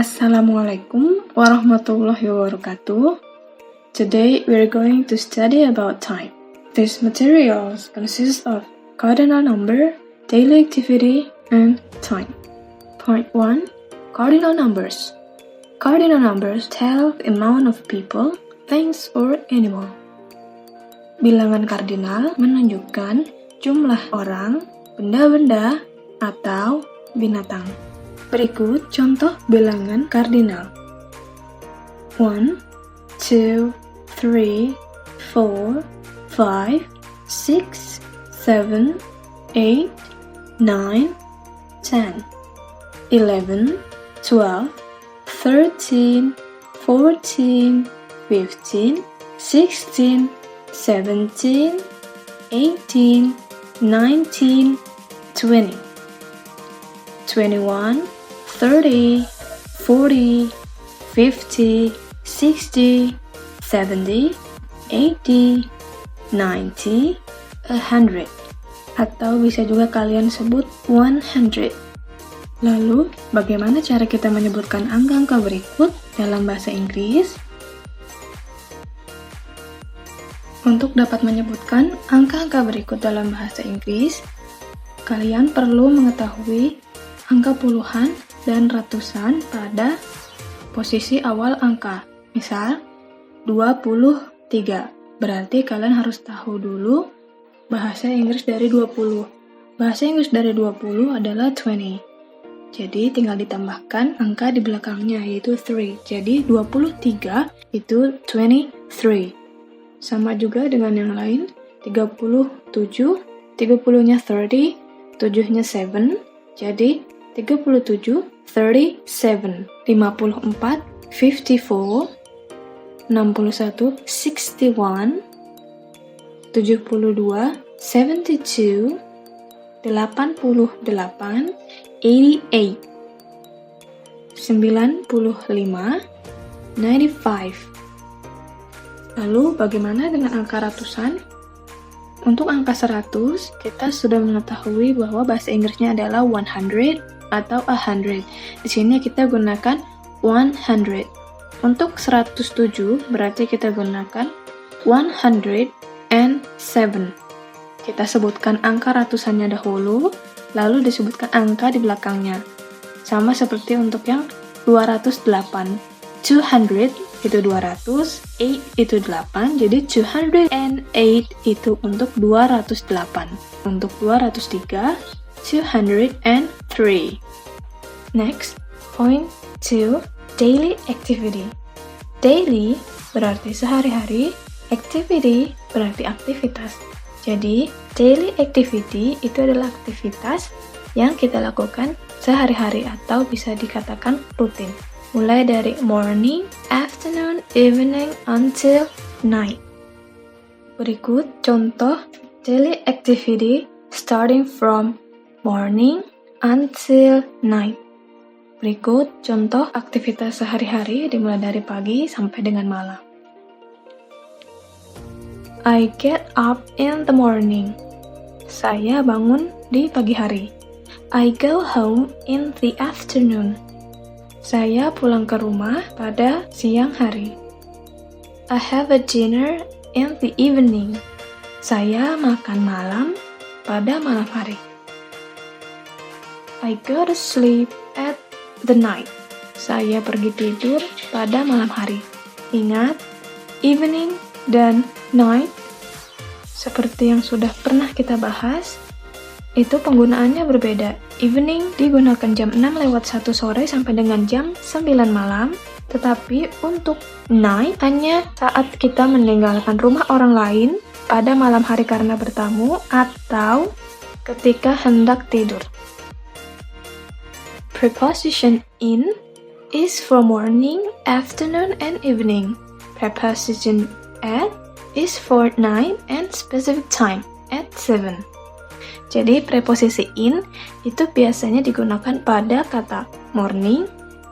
Assalamualaikum warahmatullahi wabarakatuh. Today we're going to study about time. These materials consist of cardinal number, daily activity, and time. Point 1. Cardinal numbers. Cardinal numbers tell the amount of people, things, or animal. Bilangan kardinal menunjukkan jumlah orang, benda-benda, atau binatang. Berikut contoh bilangan kardinal. 1, 2, 3, 4, 5, 6, 7, 8, 9, 10, 11, 12, 13, 14, 15, 16, 17, 18, 19, 20, 21, 30, 40, 50, 60, 70, 80, 90, 100. Atau bisa juga kalian sebut 100. Lalu, bagaimana cara kita menyebutkan angka-angka berikut dalam bahasa Inggris? Untuk dapat menyebutkan angka-angka berikut dalam bahasa Inggris, kalian perlu mengetahui angka puluhan dan ratusan pada posisi awal angka. Misal, 23. Berarti kalian harus tahu dulu bahasa Inggris dari 20. Bahasa Inggris dari 20 adalah 20. Jadi, tinggal ditambahkan angka di belakangnya, yaitu 3. Jadi, 23 itu 23. Sama juga dengan yang lain, 37, 30-nya 30, 7-nya 7, jadi 37, 37, 54, 54, 61, 61, 72, 72, 88, 88, 95, 95. Lalu bagaimana dengan angka ratusan? Untuk angka 100, kita sudah mengetahui bahwa bahasa Inggrisnya adalah 100 atau 100. Di sini kita gunakan 100. Untuk 107, berarti kita gunakan 107. Kita sebutkan angka ratusannya dahulu, lalu disebutkan angka di belakangnya. Sama seperti untuk yang 208. 200 itu 200, 8 itu 8, jadi 208 itu untuk 208. Untuk 203, 203. Next, point 2, daily activity. Daily berarti sehari-hari, activity berarti aktivitas. Jadi, daily activity itu adalah aktivitas yang kita lakukan sehari-hari atau bisa dikatakan rutin. Mulai dari morning, afternoon, evening, until night. Berikut contoh daily activity starting from morning until night. Berikut contoh aktivitas sehari-hari dimulai dari pagi sampai dengan malam. I get up in the morning. Saya bangun di pagi hari. I go home in the afternoon. Saya pulang ke rumah pada siang hari. I have a dinner in the evening. Saya makan malam pada malam hari. I go to sleep at the night. Saya pergi tidur pada malam hari. Ingat, evening dan night seperti yang sudah pernah kita bahas, itu penggunaannya berbeda. Evening digunakan jam 6:01 sore sampai dengan jam 9 malam, tetapi untuk night hanya saat kita meninggalkan rumah orang lain pada malam hari karena bertamu atau ketika hendak tidur. Preposition in is for morning, afternoon, and evening. Preposition at is for night and specific time at 7. Jadi preposisi in itu biasanya digunakan pada kata morning,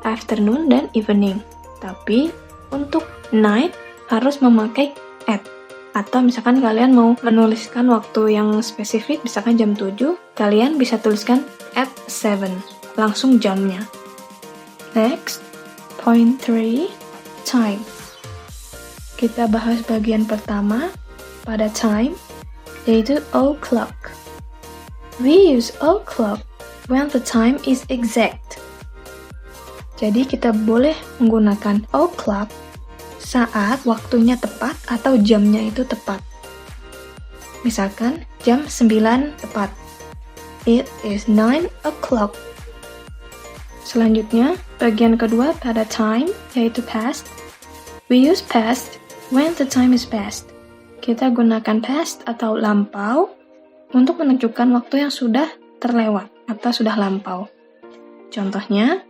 afternoon, dan evening. Tapi untuk night harus memakai at. Atau misalkan kalian mau menuliskan waktu yang spesifik, misalkan jam 7, kalian bisa tuliskan at 7, langsung jamnya. Next, Point 3, time. Kita bahas bagian pertama pada time, yaitu o'clock. We use o'clock when the time is exact. Jadi kita boleh menggunakan o'clock saat waktunya tepat atau jamnya itu tepat. Misalkan jam 9 tepat. It is 9 o'clock. Selanjutnya, bagian kedua pada time, yaitu past. We use past when the time is past. Kita gunakan past atau lampau untuk menunjukkan waktu yang sudah terlewat atau sudah lampau. Contohnya,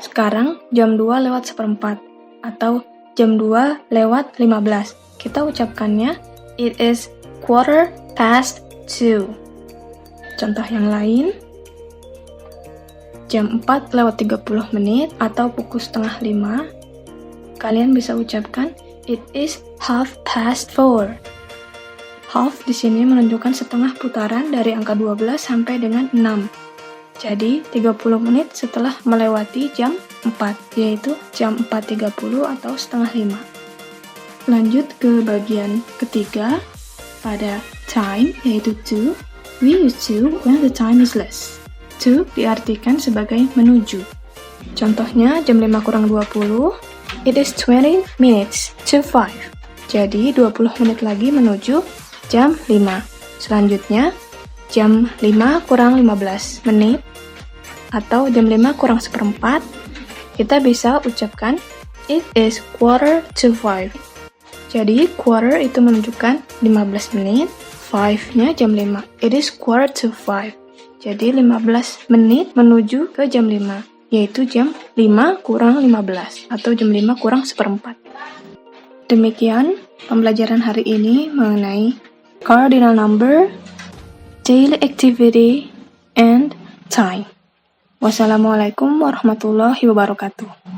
sekarang jam 2 lewat 1/4 atau jam 2 lewat 15. Kita ucapkannya it is 2:15. Contoh yang lain, jam 4 lewat 30 menit atau pukul 4:30. Kalian bisa ucapkan it is 4:30. Half di sini menunjukkan setengah putaran dari angka 12 sampai dengan 6. Jadi 30 menit setelah melewati jam 4, yaitu jam 4:30 atau 4:30. Lanjut ke bagian ketiga pada time, yaitu to. We use to when the time is less. To diartikan sebagai menuju. Contohnya jam 5:20, it is 20 minutes to 5. Jadi 20 menit lagi menuju jam 5. Selanjutnya jam 5:15 menit atau jam 5:4, kita bisa ucapkan it is 4:45. Jadi quarter itu menunjukkan 15 menit, 5-nya jam 5. It is 4:45. Jadi 15 menit menuju ke jam 5, yaitu jam 5:15 atau jam 5:4. Demikian pembelajaran hari ini mengenai cardinal number, daily activity, and time. Wassalamualaikum warahmatullahi wabarakatuh.